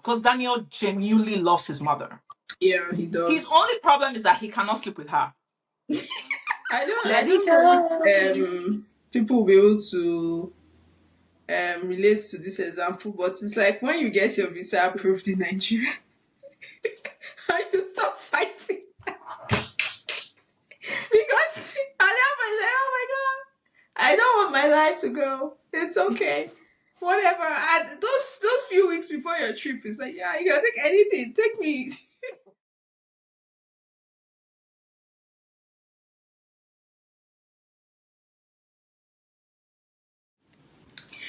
because Daniel genuinely loves his mother. Yeah, he does. His only problem is that he cannot sleep with her. I don't know if people will be able to relate to this example, but it's like when you get your visa approved in Nigeria and you stop fighting because I like, oh my god, I don't want my life to go. It's okay. Whatever. And those few weeks before your trip, it's like, yeah, you can take anything. Take me.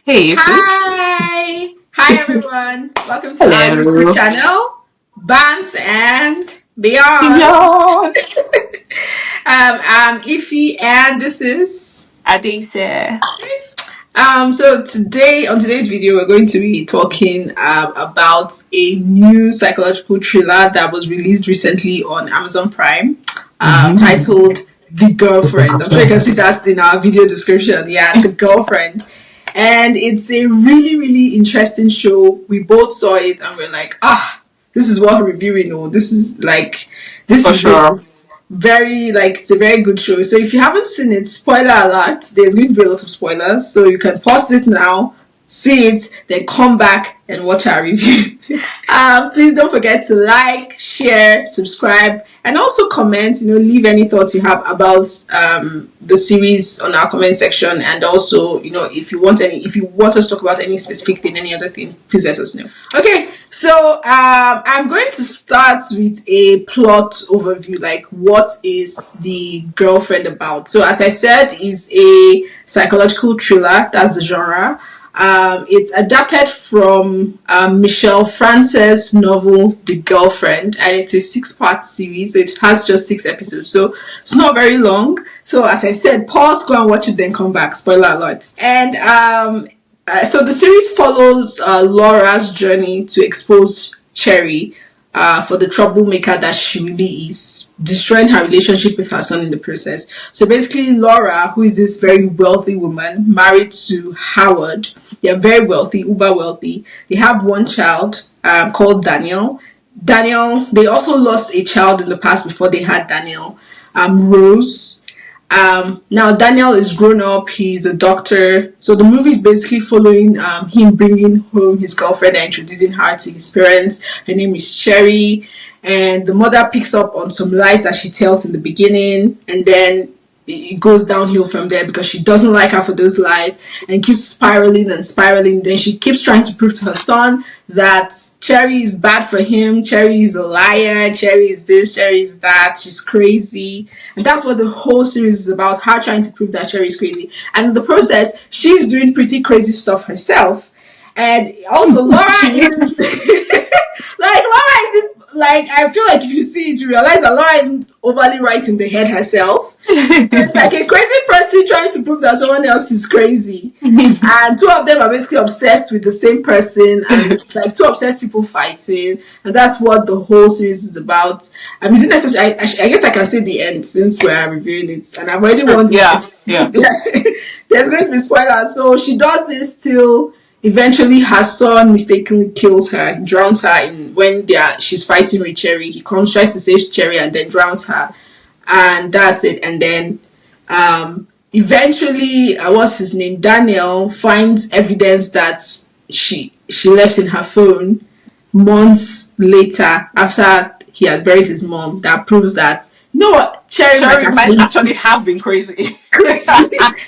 Hey, Hi everyone. Welcome to our hello. YouTube channel, Bants and Beyond. Beyond. I'm Ify, and this is Adese. So today, on today's video, we're going to be talking about a new psychological thriller that was released recently on Amazon Prime, titled The Girlfriend. I'm sure you can see that in our video description. Yeah, The Girlfriend. And it's a really, really interesting show. We both saw it and we're like, this is what we're reviewing. Oh, this is For sure. very it's a very good show. So if you haven't seen it, spoiler alert, there's going to be a lot of spoilers. So you can pause it now, see it, then come back and watch our review. Please don't forget to like, share, subscribe, and also comment. Leave any thoughts you have about the series on our comment section, and also if you want us to talk about any specific thing, any other thing, please let us know. Okay, so I'm going to start with a plot overview, like what is The Girlfriend about. So as I said, is a psychological thriller. That's the genre. It's adapted from Michelle France's novel The Girlfriend, and it's a 6-part series, so it has just 6 episodes, so it's not very long. So as I said, pause, go and watch it, then come back. Spoiler alert. And so the series follows Laura's journey to expose Cherry for the troublemaker that she really is, destroying her relationship with her son in the process. So basically, Laura, who is this very wealthy woman, married to Howard, they're very wealthy, uber wealthy. They have one child called Daniel. They also lost a child in the past before they had Daniel, Rose. Now Daniel is grown up, he's a doctor, so the movie is basically following him bringing home his girlfriend and introducing her to his parents. Her name is Cherry, and the mother picks up on some lies that she tells in the beginning, and then it goes downhill from there because she doesn't like her for those lies and keeps spiraling and spiraling. Then she keeps trying to prove to her son that Cherry is bad for him. Cherry is a liar. Cherry is this. Cherry is that. She's crazy. And that's what the whole series is about, her trying to prove that Cherry is crazy. And in the process, she's doing pretty crazy stuff herself. And also Laura is Laura isn't, I feel like if you see it, you realize that Laura isn't overly right in the head herself. It's like a crazy person trying to prove that someone else is crazy. And two of them are basically obsessed with the same person, and it's like two obsessed people fighting, and that's what the whole series is about. Is it necessary? I guess I can say the end since we're reviewing it, and I've already warned you. Yeah. There's going to be spoilers. So she does this till eventually her son mistakenly kills her, drowns her when she's fighting with Cherry. He comes, tries to save Cherry, and then drowns her, and that's it. And then eventually, what's his name? Daniel finds evidence that she left in her phone months later after he has buried his mom, that proves that Cherry might actually have been crazy.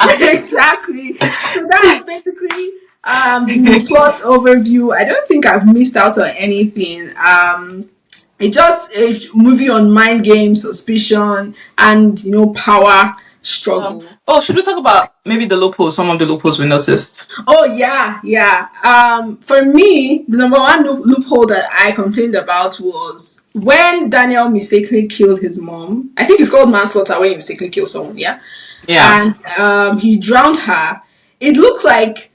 Exactly. So that's basically the plot overview. I don't think I've missed out on anything. It's just a movie on mind games, suspicion, and power struggle. Should we talk about maybe some of the loopholes we noticed? Oh yeah. For me, the number one loophole that I complained about was when Daniel mistakenly killed his mom. I think it's called manslaughter when you mistakenly kill someone. Yeah. And he drowned her. It looked like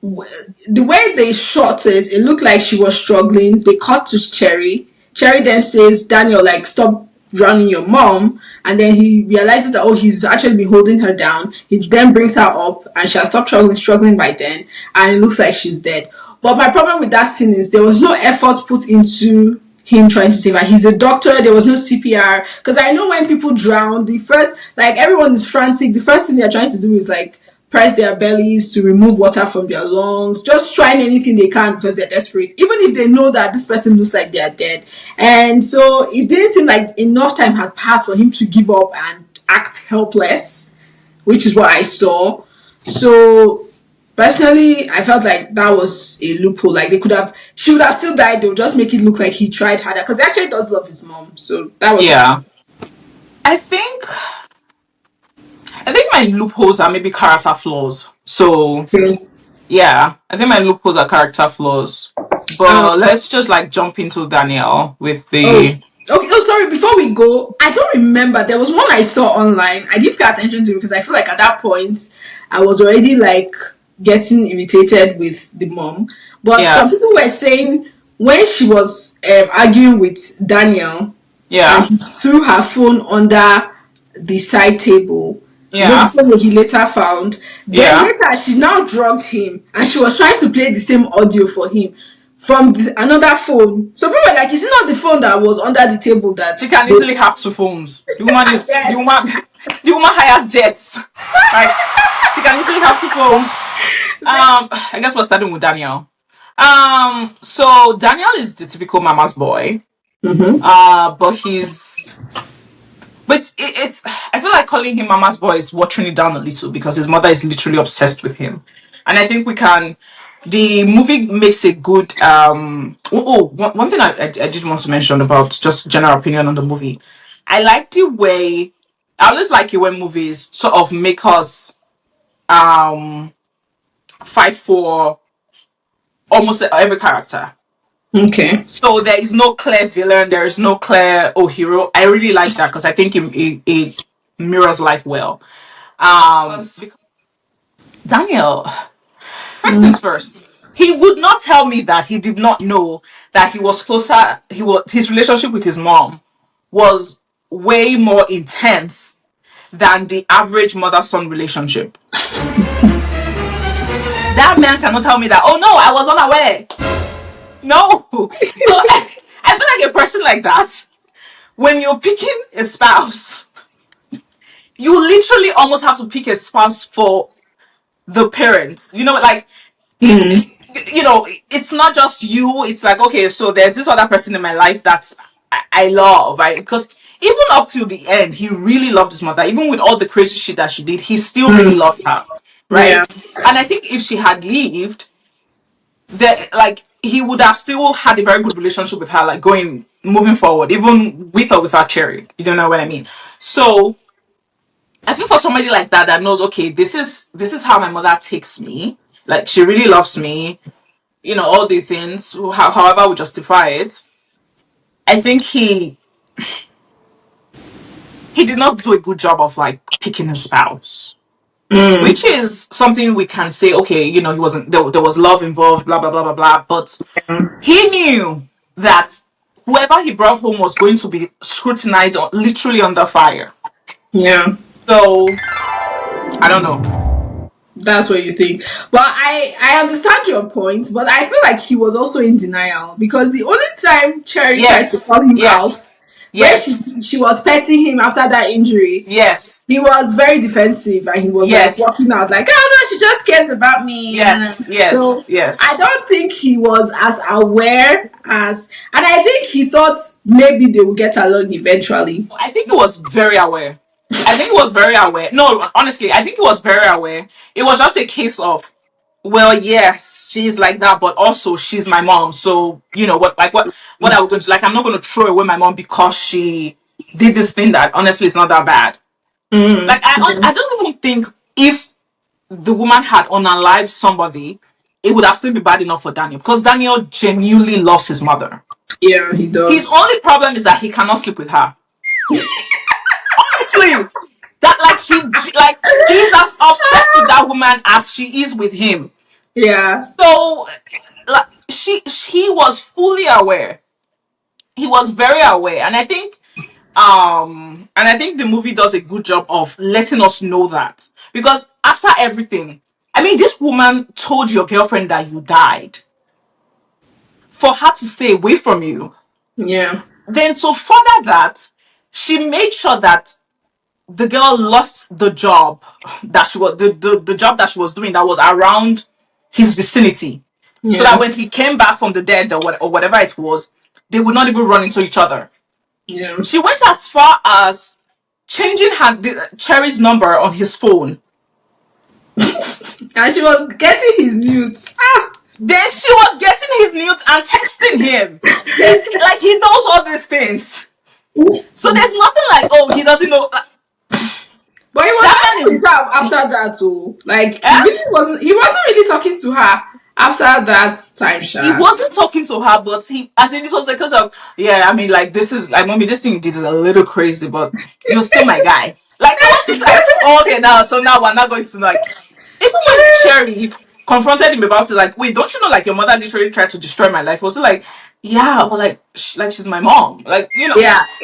the way they shot it. It looked like she was struggling. They cut to Cherry. Cherry then says, "Daniel, stop drowning your mom." And then he realizes that, he's actually been holding her down. He then brings her up, and she has stopped struggling by then, and it looks like she's dead. But my problem with that scene is there was no effort put into him trying to save her. He's a doctor. There was no CPR. Because I know when people drown, the first, like, everyone is frantic. The first thing they're trying to do is like press their bellies to remove water from their lungs, just trying anything they can because they're desperate, even if they know that this person looks like they're dead. And so it didn't seem like enough time had passed for him to give up and act helpless, which is what I saw. So personally, I felt like that was a loophole. Like they could have, she would have still died. They'll just make it look like he tried harder because he actually does love his mom. So that was my. Yeah. I think I think my loopholes are maybe character flaws. So Okay. yeah, I think my loopholes are character flaws. Um, But let's just like jump into Danielle with Oh, the okay. Oh, sorry. Before we go, I don't remember. There was one I saw online. I didn't pay attention to it because I feel like at that point I was already like getting irritated with the mom. But yeah, some people were saying when she was arguing with Daniel and yeah, he threw her phone under the side table. You know, the yeah, phone that he later found. Then yeah. later, she now drugged him and she was trying to play the same audio for him from another phone. So people were like, is it not the phone that was under the table that She can they. easily have two phones. The woman is the Yes. woman the woman hires jets. Like she can easily have two phones. I guess we're starting with Daniel. So Daniel is the typical mama's boy. Mm-hmm. But he's but it's I feel like calling him mama's boy is watering it down a little because his mother is literally obsessed with him, and I think we can. The movie makes a good one thing I did want to mention about just general opinion on the movie. I like the way I always like it when movies sort of make us um fight for almost every character. Okay. So there is no clear villain, there is no clear hero. I really like that because I think it mirrors life well. Because Daniel, first things first, he would not tell me that he did not know that he was closer. He was his relationship with his mom was way more intense than the average mother-son relationship. That man cannot tell me that. Oh no, I was unaware. No. So I feel like a person like that, when you're picking a spouse, you literally almost have to pick a spouse for the parents. You know, like Mm. it's not just you. It's like, okay, so there's this other person in my life that's I love, right? Because even up till the end, he really loved his mother. Even with all the crazy shit that she did, he still really Mm. loved her, Yeah. right? And I think if she had lived, that like he would have still had a very good relationship with her, like going moving forward, even with or without Cherry. You don't know what I mean? So I feel for somebody like that that knows, okay, this is how my mother takes me. Like she really loves me, all the things, however we justify it. I think he did not do a good job of like picking his spouse, Mm. which is something we can say, okay, he wasn't there was love involved, blah blah blah blah blah, but he knew that whoever he brought home was going to be scrutinized literally under fire. Yeah. So I don't know. That's what you think. Well, I understand your point, but I feel like he was also in denial because the only time Cherry tried to Yes, call him out, yes, when yes, she was petting him after that injury, yes, he was very defensive and he was like yes, walking out like, oh no, she just cares about me. yes, yes, So I yes. don't think he was as aware as, and I think he thought maybe they would get along eventually. I think he was very aware. I think he was very aware. No, honestly, I think he was very aware. It was just a case of, well, yes, she's like that, but also she's my mom. So what are we going to like? I'm not going to throw away my mom because she did this thing that honestly is not that bad. Like Mm. I don't even think if the woman had unalived somebody, it would have still been bad enough for Daniel because Daniel genuinely loves his mother. Yeah, he His does. only problem is that he cannot sleep with her. Honestly, that like he's as obsessed with that woman as she is with him. Yeah. So like he was fully aware. He was very aware, and I think the movie does a good job of letting us know that because after everything, I mean, this woman told your girlfriend that you died. for her to stay away from you. Yeah. Then to further that, she made sure that the girl lost the job that she was the job that she was doing that was around his vicinity. So that Yeah. when he came back from the dead or whatever it was, they would not even run into each other. Yeah. She went as far as changing Cherry's number on his phone. And she was getting his nudes. Ah. Then she was getting his nudes and texting him. He knows all these things. So there's nothing like, oh, he doesn't know. But he was That man talking is to her after that too. Like eh? he wasn't really talking to her after that time, He Sha. wasn't talking to her, but he, as in, this was because of, yeah, I mean, like, this is, like, mommy, this thing you did is a little crazy, but you're still my guy. Like, it wasn't like, oh, okay, now, so now we're not going to, like, even when Cherry confronted him about it, like, wait, don't you know, like, your mother literally tried to destroy my life? Also, like, yeah, but, like, she's my mom. Like, Yeah, and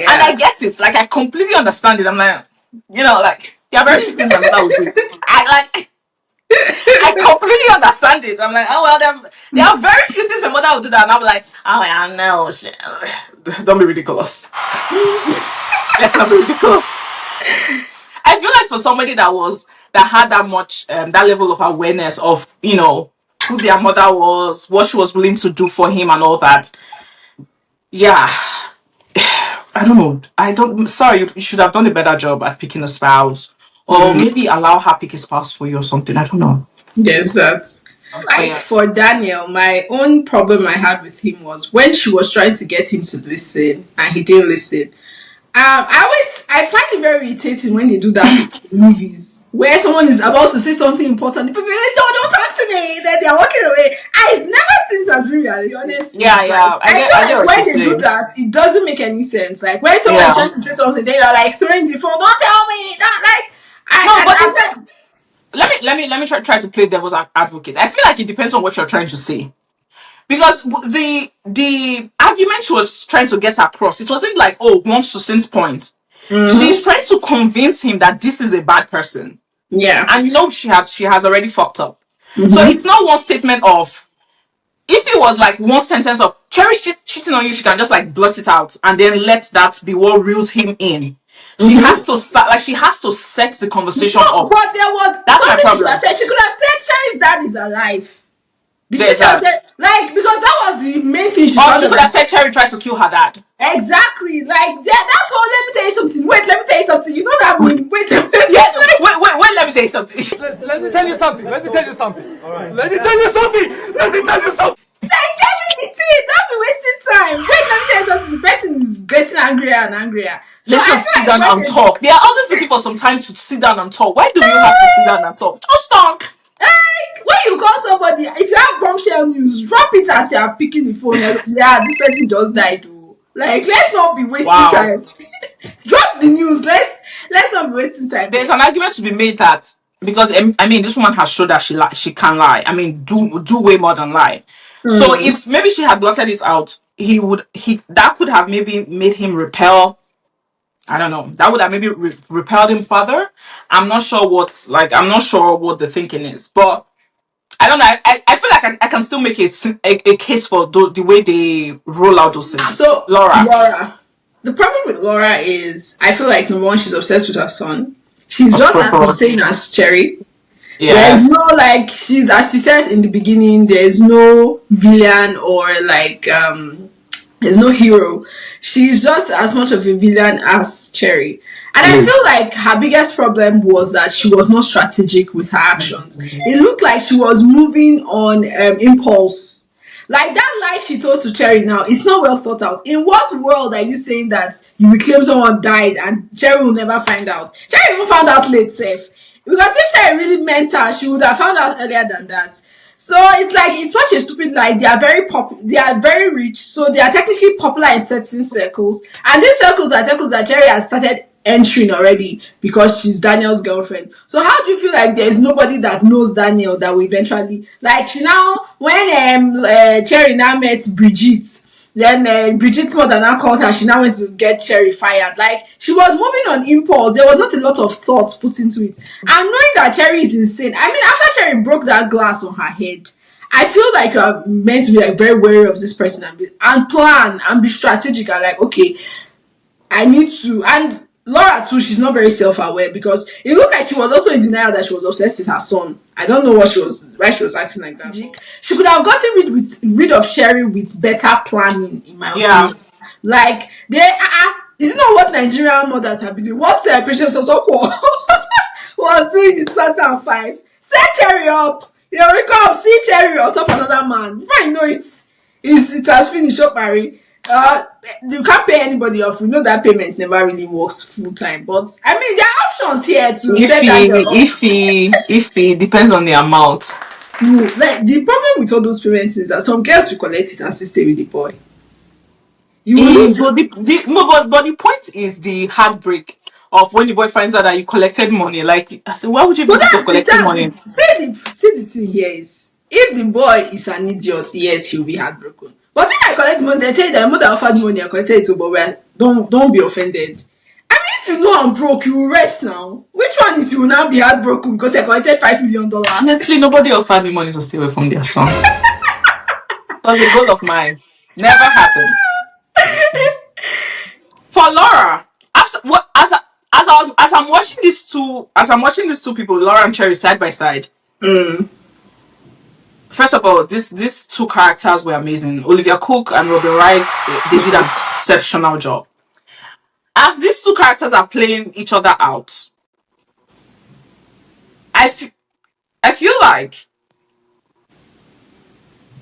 I yeah. get it. Like, I completely understand it. I'm like, like, there are very few things my mother would do. I completely understand it. I'm like, oh well, there are very few things my mother would do that, and I'm like, oh yeah, no, shit. Don't be ridiculous. Let's not be ridiculous. I feel like for somebody that had that much that level of awareness of who their mother was, what she was willing to do for him, and all that. Yeah, I don't know. I don't. Sorry, you should have done a better job at picking a spouse, or maybe allow her pick a spouse for you or something. I don't know. Yes, that. But Like yeah, for Daniel, my own problem I had with him was when she was trying to get him to listen and he didn't listen. I find it very irritating when they do that in movies where someone is about to say something important. The person says, "No, don't talk to me." Then they're walking away. I've never seen it as being realistic. Honestly, yeah, like yeah. I I feel get like what you're when they do saying. that, it doesn't make any sense. Like when someone is Yeah. trying to say something, they are like throwing the phone. Don't tell me. Don't like. No, but I said, let me try to play devil's advocate. I feel like it depends on what you're trying to say, because the argument she was trying to get across, it wasn't like, oh, one succinct point. She's trying to convince him that this is a bad person, yeah. and she has already fucked up. So it's not one statement of, if it was like one sentence of Cherry cheating on you, she can just like blurt it out and then let that be what reels him in. She has to start, like, she has to set the conversation No, up. but there was That's my something she could have problem. said. She could have said Cherry's dad is alive. Did you There's see how that. she like because that was the main thing she Or she sounded could have like. said Cherry tried to kill her dad. Exactly. Like that's all. Let me tell you something. Wait, let me tell you something. You know that meme. Wait, let me tell you Yes. something. Wait. Let me say something. Let me tell you something. Let me tell you something. All right. Let me tell you something. Let me tell you something. Like tell me the truth. Don't be wasting time. Wait, let me tell you something. The person is getting angrier and angrier. So Let's I just feel sit like down when and they talk. They are always looking for some time to sit down and talk. Why do you have to sit down and talk? Just talk. like when you call somebody, if you have bombshell news, drop it as you are picking the phone. Yeah, this person just died. Oh. Like let's not be wasting Wow. time. Drop the news. Let's not be wasting time There's here. an argument to be made that, because I mean, this woman has showed that she can lie. I mean, do way more than lie. So if maybe she had blotted it out, he that could have maybe made him repel. I don't know. That would have maybe repelled him further. I'm not sure what the thinking is, but I don't know. I feel like I can still make a case for the way they roll out those things. So Laura, Laura, the problem with Laura is I feel like number one, she's obsessed with her son. She's of just as course, insane as Cherry. There's no yes, like she's as she said in the beginning, there's no villain or like there's no hero. She's just as much of a villain as Cherry. And I feel like her biggest problem was that she was not strategic with her actions. It looked like she was moving on impulse. Like that lie she told to Cherry now, it's not well thought out. In what world are you saying that you will claim someone died and Cherry will never find out? Cherry even found out late, safe. Because if Cherry really meant her, she would have found out earlier than that. So it's like it's such a stupid lie. They are they are very rich, so they are technically popular in certain circles, and these circles are circles that Cherry has started entering already because she's Daniel's girlfriend. So how do you feel like there is nobody that knows Daniel that will eventually like she now when Cherry now met Brigitte, then Brigitte mother now called her. She now went to get Cherry fired. Like she was moving on impulse. There was not a lot of thought put into it. And knowing that Cherry is insane. I mean, after Cherry broke that glass on her head, I feel like you are meant to be like very wary of this person and plan and be strategic and like, okay, I need to. And Laura too, she's not very self-aware because it looked like she was also in denial that she was obsessed with her son. I don't know why she was acting like that. She could have gotten rid of Sherry with better planning, in my Yeah. opinion. Like is it not what Nigerian mothers have been doing? What Patience Osoko was doing in 2005? Set Cherry up. We come see Cherry on top of another man. Before you know it has finished up, Barry. You can't pay anybody off. We know that payment never really works full time. But I mean, there are options here to set that girl up. If he depends on the amount. No, like the problem with all those payments is that some girls will collect it and still stay with the boy. You will lose. But the point is the heartbreak of when the boy finds out that you collected money. Like, I said, why would you But even think of collecting that's money? it. See the thing here is, if the boy is an idiot, yes, he'll be heartbroken. But if I collect money, they tell you that my mother offered money, I collected it too, but don't be offended. I mean, if you know I'm broke, you will rest now. Which one is you will now be heartbroken because I collected $5 million? Honestly, nobody offered me money to stay away from their son. It was a goal of mine. Never happened. For Laura, after what as I'm watching these two people, Laura and Cherry, side by side. First of all, these two characters were amazing. Olivia Cook and Robin Wright, they did an exceptional job. As these two characters are playing each other out, I feel like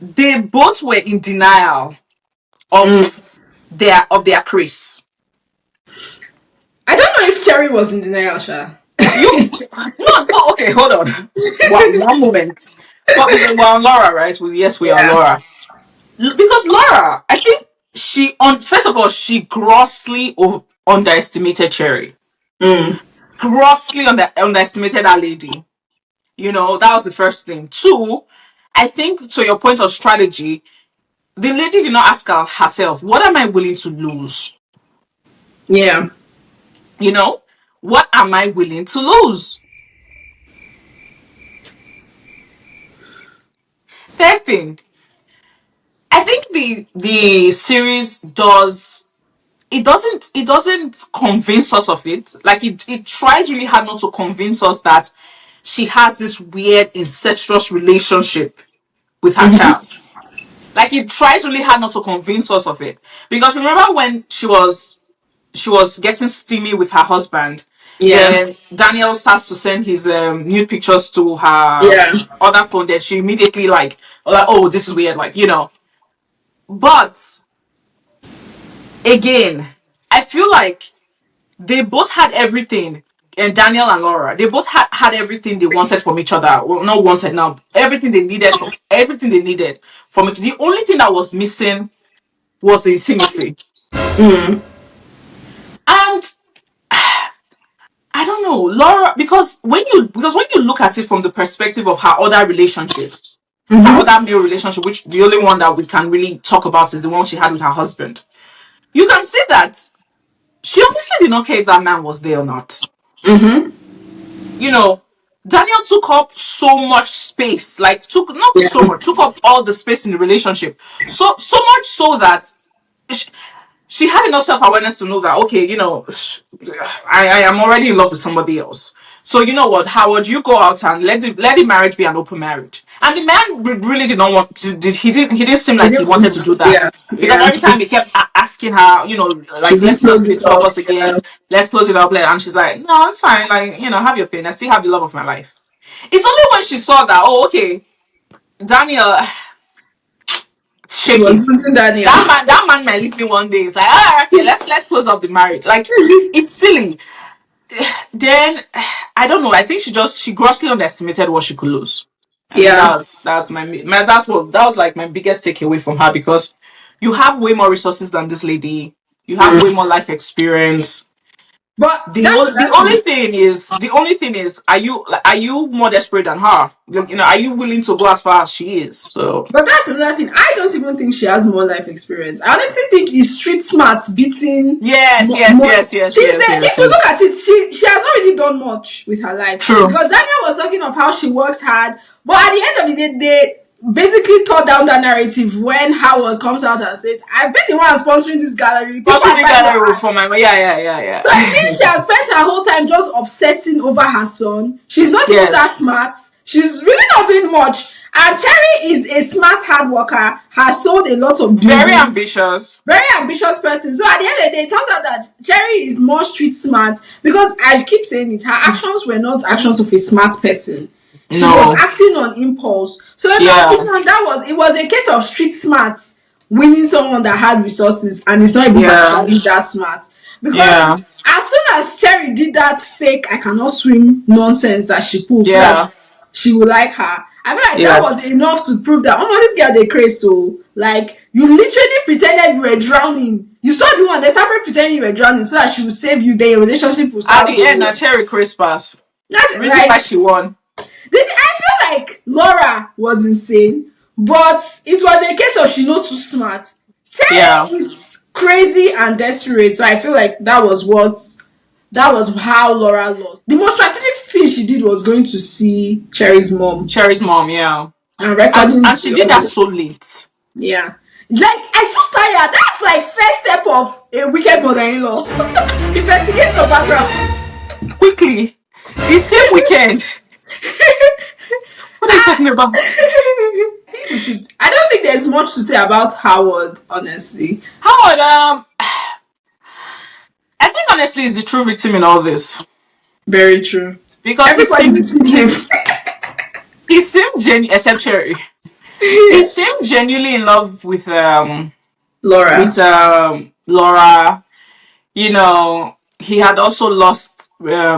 they both were in denial of their Chris. I don't know if Cherry was in denial, Sha. You no, okay, hold on. One moment. But we're on Laura, right? Yes, we are Yeah. Laura. Because Laura, I think first of all, she grossly underestimated Cherry. Grossly underestimated that lady. That was the first thing. Two, I think to your point of strategy, the lady did not ask herself, what am I willing to lose? Yeah. What am I willing to lose? Third thing, I think the series doesn't convince us of it. Like it tries really hard not to convince us that she has this weird incestuous relationship with her child. Like it tries really hard not to convince us of it. Because remember when she was getting steamy with her husband, Yeah. then Daniel starts to send his nude pictures to her Yeah. other phone, then she immediately like, oh, this is weird, but again, I feel like they both had everything. And Daniel and Laura, they both had everything they wanted from each other. Well, not wanted now. Everything they needed from it. The only thing that was missing was the intimacy. And I don't know, Laura, because when you look at it from the perspective of her other relationships, her other male relationship, which the only one that we can really talk about is the one she had with her husband, you can see that she obviously did not care if that man was there or not. You know, Daniel took up so much space, like took up all the space in the relationship. So much so that she had enough self-awareness to know that, okay, I am already in love with somebody else. So you know what, Howard, you go out and let the marriage be an open marriage. And the man really did not want to, he didn't seem like he wanted to do that. Yeah. Because Yeah. every time he kept asking her, like, Should we let's not close see the it two of up? us again. Yeah. Let's close it up. And she's like, no, it's fine. Like, have your thing. I still have the love of my life. It's only when she saw that, oh, okay, Daniel, She was shaky. losing Daniel. That man might leave me one day. It's like, okay, let's close up the marriage. Like, it's silly. Then I don't know. I think she grossly underestimated what she could lose. I think Yeah. that's that was like my biggest takeaway from her, because you have way more resources than this lady. You have way more life experience. But The that's only the another thing. only thing is, are you more desperate than her? Are you willing to go as far as she is? So But that's another thing. I don't even think she has more life experience. I honestly think it's street smart beating yes, yes, more. yes, yes, She's yes, there. If yes, you look yes. at it, she has not really done much with her life. True. Because Daniel was talking of how she works hard, but at the end of the day, basically tore down that narrative when Howard comes out and says, "I've been the one sponsoring this gallery. People Watching are the buying your gallery art." for my yeah, yeah, So yeah, it means she has spent her whole time just obsessing over her son. She's not even that yes, smart. She's really not doing much. And Cherry is a smart hard worker, has sold a lot of very buildings, ambitious. very ambitious person. So at the end of the day, it turns out that Cherry is more street smart because I keep saying it, her actions were not actions of a smart person. She was No, acting on impulse. So in my yeah, opinion, it was a case of street smart winning someone that had resources and is not even yeah, particularly that smart. Because yeah, as soon as Cherry did that fake I cannot swim nonsense that she pulled so that yeah, she would like her, I feel like that yeah. was enough to prove that, oh no, this girl they crazy. So like you literally pretended you were drowning. You saw the one, they started pretending you were drowning so that she would save you, then your relationship will At start the end, going a well. cherry Christmas. That's Reason why like she won. I feel like Laura was insane, but it was a case of she knows too smart. Yeah, Cherry is crazy and desperate, so I feel like that was how Laura lost. The most strategic thing she did was going to see Cherry's mom Cherry's mom. Yeah, and and recording she the did that audio. so late. Yeah. Like I just tired. That's like first step of a wicked mother-in-law. Investigate your background. Quickly, the same weekend. What are you talking about? I don't think there's much to say about Howard, honestly. Howard, I think honestly is the true victim in all this Very true. because Everybody deceived him. he seemed except Cherry. He seemed genuinely in love Laura. with Laura. You know, he had also lost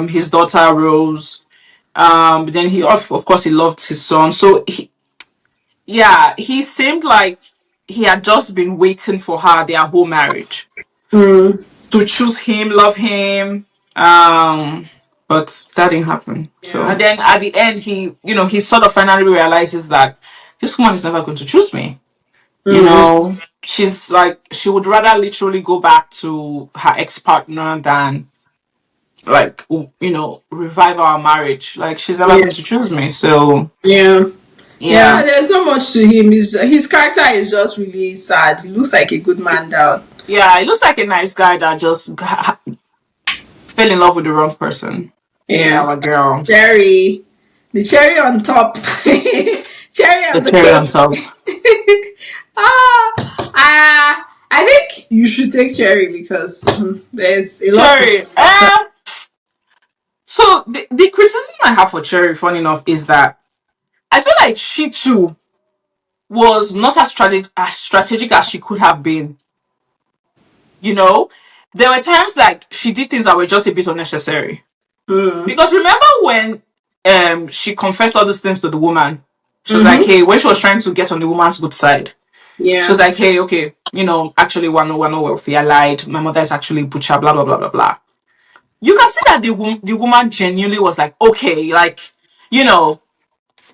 his daughter Rose. But then of course he loved his son. So yeah, he seemed like he had just been waiting for her their whole marriage Mm, to choose him, love him. Um, but that didn't happen. So yeah. and then at the end, he sort of finally realizes that this woman is never going to choose me. You Mm, know, she's like she would rather literally go back to her ex partner than like revive our marriage. Like she's never yeah. going to choose me. So Yeah. Yeah, yeah, there's not much to him. His character is just really sad. He looks like a good man down. yeah, it looks like a nice guy that just fell in love with the wrong person. Yeah, Yeah. our girl, Cherry. The cherry on top. Cherry the on the cherry on cake. top. I think you should take Cherry because there's a lot to say Cherry. about her. So the criticism I have for Cherry, funny enough, is that I feel like she too was not as strategic as she could have been. You know, there were times like she did things that were just a bit unnecessary. Mm. Because remember when she confessed all these things to the woman? She was like, Mm-hmm. hey, when she was trying to get on the woman's good side, she was Yeah. like, hey, okay, actually we're not wealthy. I lied. My mother is actually butcher, blah blah blah blah blah. You can see that the woman genuinely was like, okay, like, you know,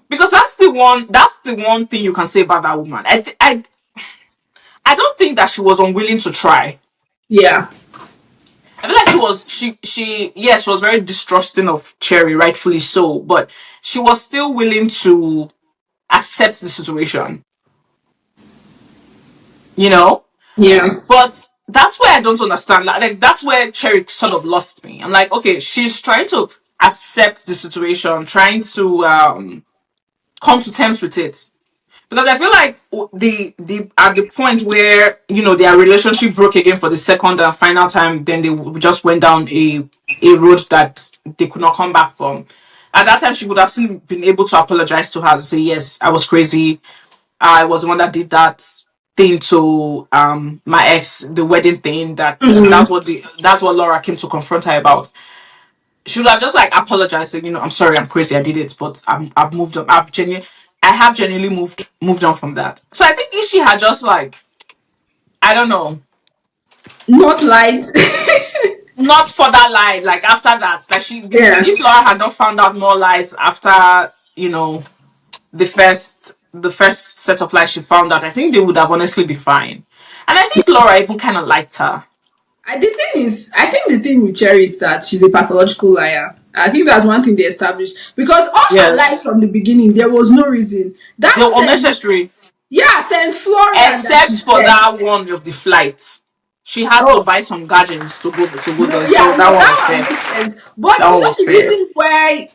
because that's the one thing you can say about that woman. I don't think that she was unwilling to try. Yeah. I feel like she yes, she was very distrusting of Cherry, rightfully so, but she was still willing to accept the situation, you know? Yeah. But that's where I don't understand. Like that's where Cherry sort of lost me. I'm like, okay, she's trying to accept the situation, trying to come to terms with it. Because I feel like the at the point where their relationship broke again for the second and final time, then they just went down a road that they could not come back from. At that time, she would have still been able to apologize to her and say, "Yes, I was crazy. I was the one that did that thing to my ex, the wedding thing. Mm-hmm. That's what Laura came to confront her about." She would have just like apologized, saying, "I'm sorry, I'm crazy, I did it, but I've moved on. I have genuinely moved on from that." So I think if she had just like, I don't know, Not light. not further lies, like after that, like Yeah. if Laura had not found out more lies after the first set of lies she found out, I think they would have honestly been fine. And I think Laura even kind of liked her. The thing is, I think the thing with Cherry is that she's a pathological liar. I think that's one thing they established because all her life Yes. from the beginning there was no reason. They That were sense, unnecessary. yeah, sense Florian that she Except for said. that one of the flight. She had to Oh, buy some gadgets to go no, there. So yeah, that no, one was that one fair. makes sense. But That you one know was the fair. reason why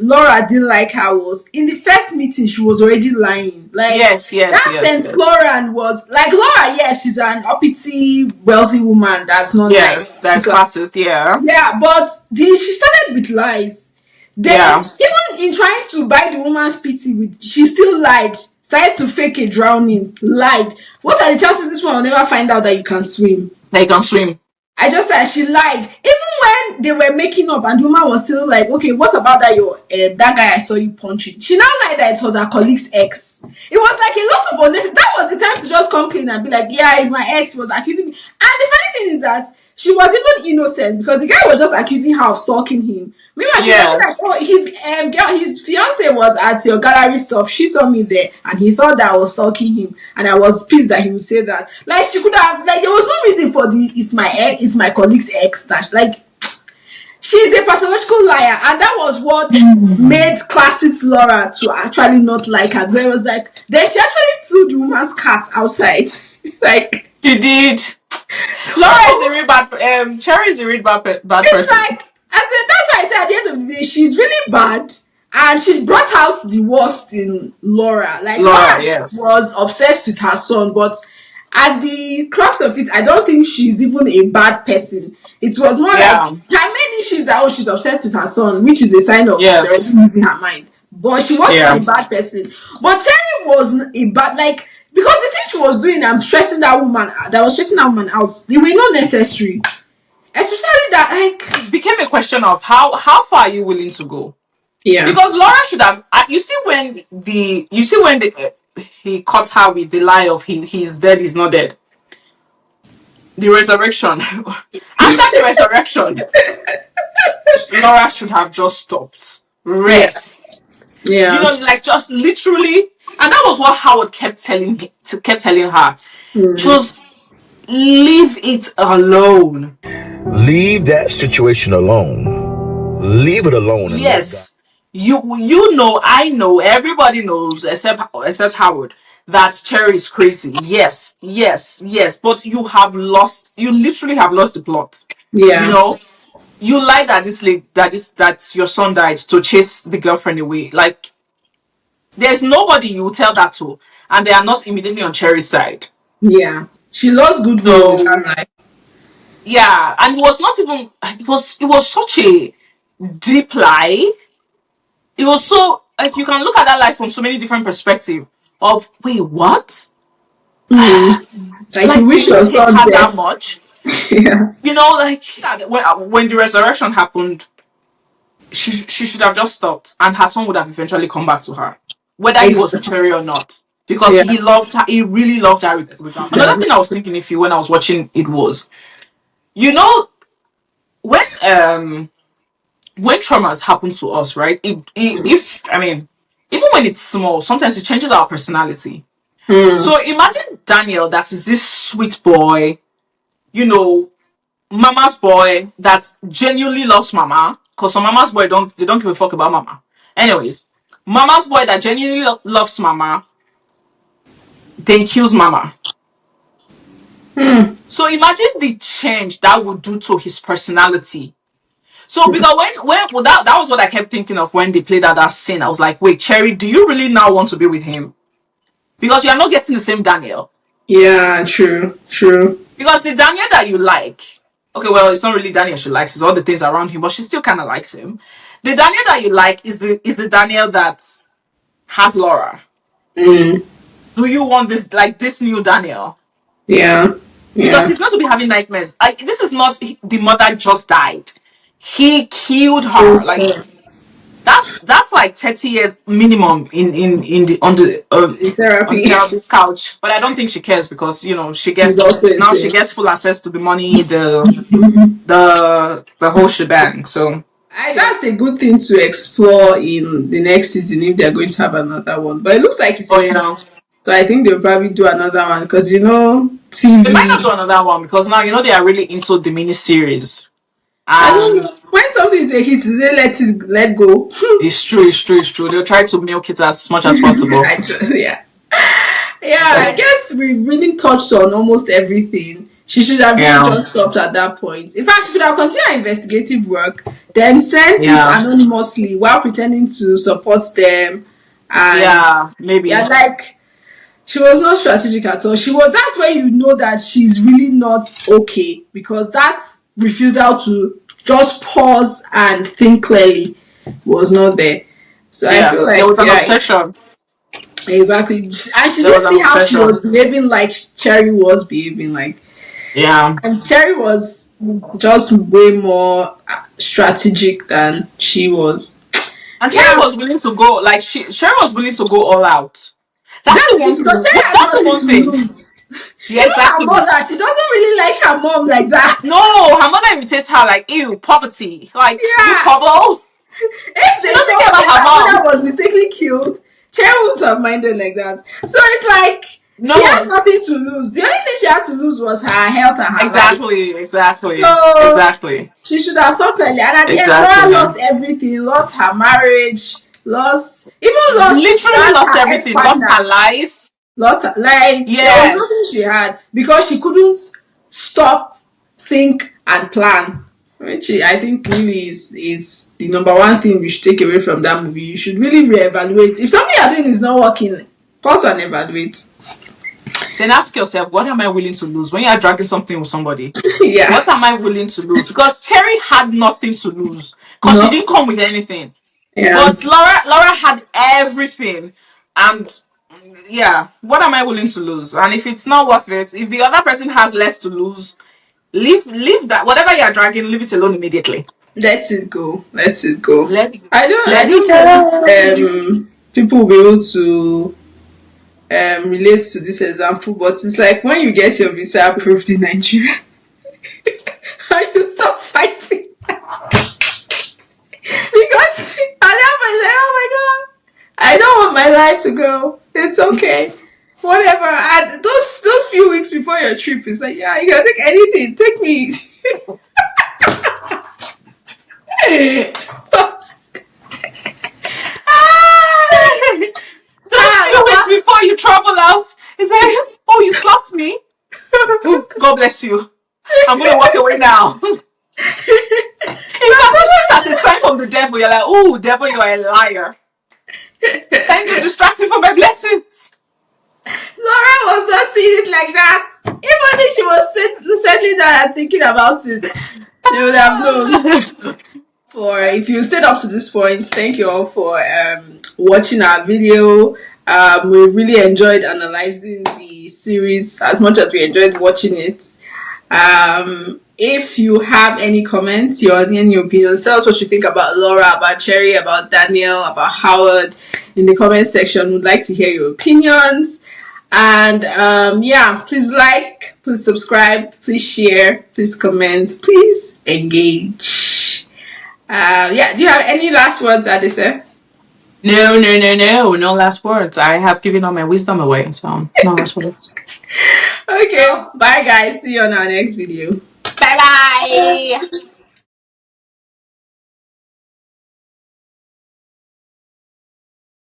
Laura didn't like her was in the first meeting she was already lying. Like Yes, yes, that yes, sense yes. Florian was like Laura, yes, she's an uppity, wealthy woman that's not nice. Yes, that's classist, yeah. Yeah, but she started with lies. Then, Yeah. even in trying to buy the woman's pity, she still lied. Started to fake a drowning. Lied. What are the chances this one will never find out that you can swim? They can swim. I just thought she lied. Even when they were making up and the woman was still like, okay, what about that guy I saw you punching? She now lied that it was her colleague's ex. It was like a lot of honesty. That was the time to just come clean and be like, yeah, it's my ex. He was accusing me. And the funny thing is that she was even innocent because the guy was just accusing her of stalking him. Meanwhile, she was talking like, Yes. oh, his fiance was at your gallery stuff. She saw me there, and he thought that I was stalking him, and I was pissed that he would say that. Like she could have, like there was no reason for the it's my colleague's ex that like she's a pathological liar, and that was what made classist Laura to actually not like her. Where it was like then she actually threw the woman's cat outside, like. She did. Laura is a real bad Cherry is a real bad It's person. like, I said, that's why I said at the end of the day, she's really bad. And she brought out the worst in Laura. Like, Laura, Laura yes. was obsessed with her son, but at the crux of it, I don't think she's even a bad person. It was more like Yeah. her main issue is that, oh, she's obsessed with her son, which is a sign of she's already Yes. losing her mind. But she wasn't Yeah. a bad person. But Cherry was a bad, like, because the thing she was doing, I'm stressing that woman, that was stressing that woman out, they were not necessary. Especially that, like, It became a question of how far are you willing to go? yeah, Because Laura should have. He caught her with the lie of he's dead, he's not dead. The resurrection. After the resurrection, Laura should have just stopped. yeah, Rest. You yeah. know, like just literally, and that was what Howard kept telling her. Just leave it alone. Leave that situation alone. Leave it alone and let God. Yes, you know, I know, everybody knows except Howard that Cherry is crazy. Yes, yes, yes. But you literally have lost the plot. You Yeah, know, you lie that that your son died to chase the girlfriend away. Like there's nobody you will tell that to, and they are not immediately on Cherry's side. yeah. She lost goodwill with So her life. yeah, and it was not even. It was such a deep lie. It was so like you can look at that life from so many different perspectives. Of wait, what? Like you Like, wish did you your hate son her dead. that much? Yeah, Like when the resurrection happened, she should have just stopped, and her son would have eventually come back to her, whether he was with exactly. Cherry or not, because Yeah, he loved her. He really loved her. Another thing I was thinking, if you when I was watching it was, you know, when traumas happen to us, right? If I mean, even when it's small, sometimes it changes our personality. So imagine Daniel, that is this sweet boy, you know, mama's boy that genuinely loves mama. Because some mama's boy don't give a fuck about mama. Anyways, mama's boy that genuinely loves mama, then kills mama. So imagine the change that would do to his personality. So because well, that was what I kept thinking of when they played that scene. I was like, wait, Cherry, do you really now want to be with him? Because you are not getting the same Daniel. yeah. True, true. Because the Daniel that you like, okay, well, it's not really Daniel she likes, it's all the things around him, but she still kind of likes him. The Daniel that you like is the Daniel that has Laura. Do you want this new Daniel? Yeah, Because yeah. he's going to be having nightmares. Like this is not the mother just died. He killed her. Like that's like 30 years minimum in the In on the therapy, therapist's couch. But I don't think she cares because she she's gets also now she insane. gets full access to the money, the whole shebang. So That's a good thing to explore in the next season if they're going to have another one. But it looks like it's a oh hit. yeah. So I think they'll probably do another one because They might TV. not do another one because now they are really into the mini series. I don't And know. when something is a hit, they let go. It's true, it's true, it's true. They'll try to milk it as much as possible. Yeah. Yeah, I guess we really touched on almost everything. She should have really Yeah. just stopped at that point. In fact, she could have continued her investigative work, then sent it Yeah. anonymously while pretending to support them. And Yeah, maybe. yeah, like she was not strategic at all. That's where you know that she's really not okay, because that refusal to just pause and think clearly was not there. So I Yeah. feel There like, was an yeah, obsession. exactly. And she There was didn't an see how she was obsession. behaving like Cherry was behaving like. Yeah. And Cherry was just way more strategic than she was. And Cherry Yeah, was willing to go, like, Sherry was willing to go all out. That's that's the the thing, one because thing. Cherry has That's the nothing one to thing. lose. Yeah, Even her exactly. mother, she doesn't really like her mom like that. No, her mother imitates her like, ew, poverty. Like, you Yeah. povo. She doesn't care If about her her mother mom. was mistakenly killed, Cherry wouldn't have minded like that. So it's like she had No. nothing to lose. The only thing she had to lose was her health and her life. Exactly, exactly, So exactly, she should have stopped early. And at the end, Laura exactly. lost everything. Lost her marriage. Lost Literally that lost her ex everything. Lost her partner. life. Like there was nothing Yes. she had because she couldn't stop, think, and plan. Which I think really is the number one thing we should take away from that movie. You should really reevaluate. If something you're doing is not working, pause and evaluate. Then ask yourself, what am I willing to lose when you are dragging something with somebody? Yeah. What am I willing to lose? Because Cherry had nothing to lose because she didn't No. come with anything. Yeah. But Laura had everything, and yeah, what am I willing to lose? And if it's not worth it, if the other person has less to lose, leave that. Whatever you are dragging, leave it alone immediately. Let it go. Let it go. Let I let it don't know go. if people will be able to relate to this example, but it's like when you get your visa approved in Nigeria and you stop fighting because at that point it's like, oh my god, I don't want my life to go. It's okay. Whatever. And those few weeks before your trip, it's like, yeah, you can take anything. Take me. Those few weeks Mama. before you travel out, it's like, oh, you slapped me. Oh, God bless you. I'm gonna walk away now. In fact, you see it as a sign from the devil. You're like, oh, devil, you are a liar. Trying to distract me from my blessings. Laura was not seeing it like that. Even if she was settling down and thinking about it, she would have known. For if you stayed up to this point, thank you all for watching our video. We really enjoyed analyzing the series as much as we enjoyed watching it. If you have any comments, any opinions, tell us what you think about Laura, about Cherry, about Daniel, about Howard in the comment section. We'd like to hear your opinions. And yeah, please like, please subscribe, please share, please comment, please engage. Yeah, do you have any last words, Adisa? No last words. I have given all my wisdom away, so no last words. Okay, bye guys. See you on our next video. Bye bye.